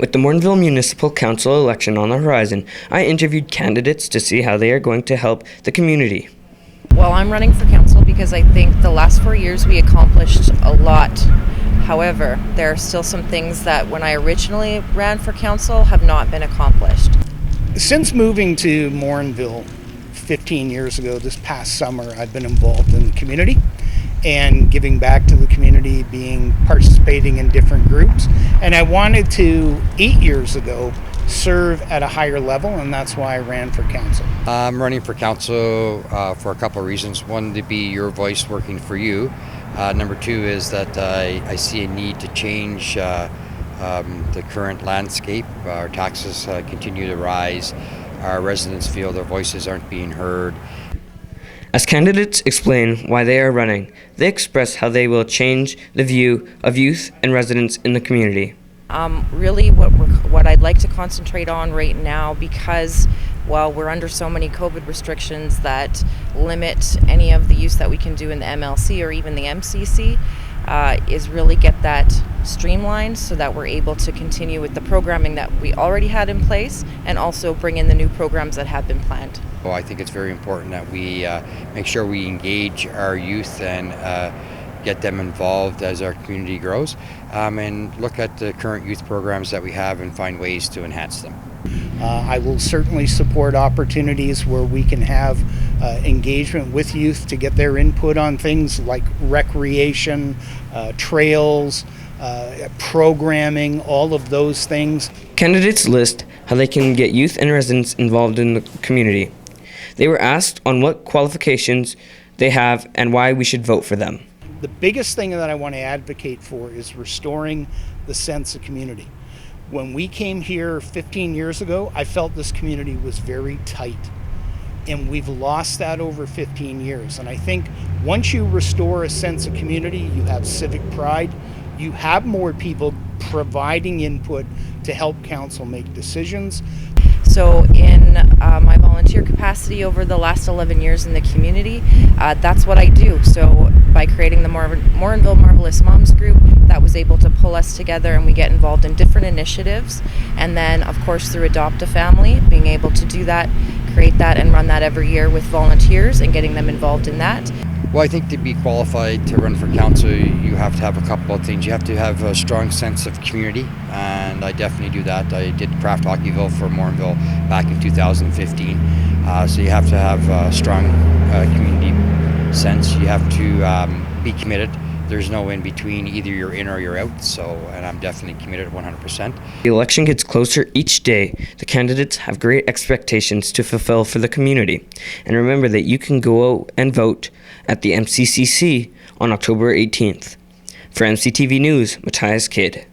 With the Morinville Municipal Council election on the horizon, I interviewed candidates to see how they are going to help the community. Well, I'm running for council because I think the last 4 years we accomplished a lot. However, there are still some things that when I originally ran for council have not been accomplished. Since moving to Morinville 15 years ago, this past summer, I've been involved in the community and giving back to the community, participating in different groups. And I wanted to, 8 years ago, serve at a higher level, and that's why I ran for council. I'm running for council for a couple of reasons. One, to be your voice working for you. Number two is that I see a need to change the current landscape. Our taxes continue to rise. Our residents feel their voices aren't being heard. As candidates explain why they are running, they express how they will change the view of youth and residents in the community. Really what I'd like to concentrate on right now, because while we're under so many COVID restrictions that limit any of the use that we can do in the MLC or even the MCC, is really get that streamlined so that we're able to continue with the programming that we already had in place and also bring in the new programs that have been planned. Well, I think it's very important that we make sure we engage our youth and get them involved as our community grows, and look at the current youth programs that we have and find ways to enhance them. I will certainly support opportunities where we can have engagement with youth to get their input on things like recreation, trails, programming, all of those things. Candidates list how they can get youth and residents involved in the community. They were asked on what qualifications they have and why we should vote for them. The biggest thing that I want to advocate for is restoring the sense of community. When we came here 15 years ago, I felt this community was very tight. And we've lost that over 15 years. And I think once you restore a sense of community, you have civic pride, you have more people providing input to help council make decisions. So in my volunteer capacity over the last 11 years in the community, that's what I do. So by creating the Morinville Marvelous Moms group, that was able to pull us together and we get involved in different initiatives. And then of course through Adopt a Family, being able to do that, create that and run that every year with volunteers and getting them involved in that. Well, I think to be qualified to run for council, you have to have a couple of things. You have to have a strong sense of community, and I definitely do that. I did Craft Hockeyville for Morinville back in 2015. So you have to have a strong community sense. You have to be committed. There's no in between, either you're in or you're out, and I'm definitely committed 100%. The election gets closer each day. The candidates have great expectations to fulfill for the community. And remember that you can go out and vote at the MCCC on October 18th. For MCTV News, Matthias Kidd.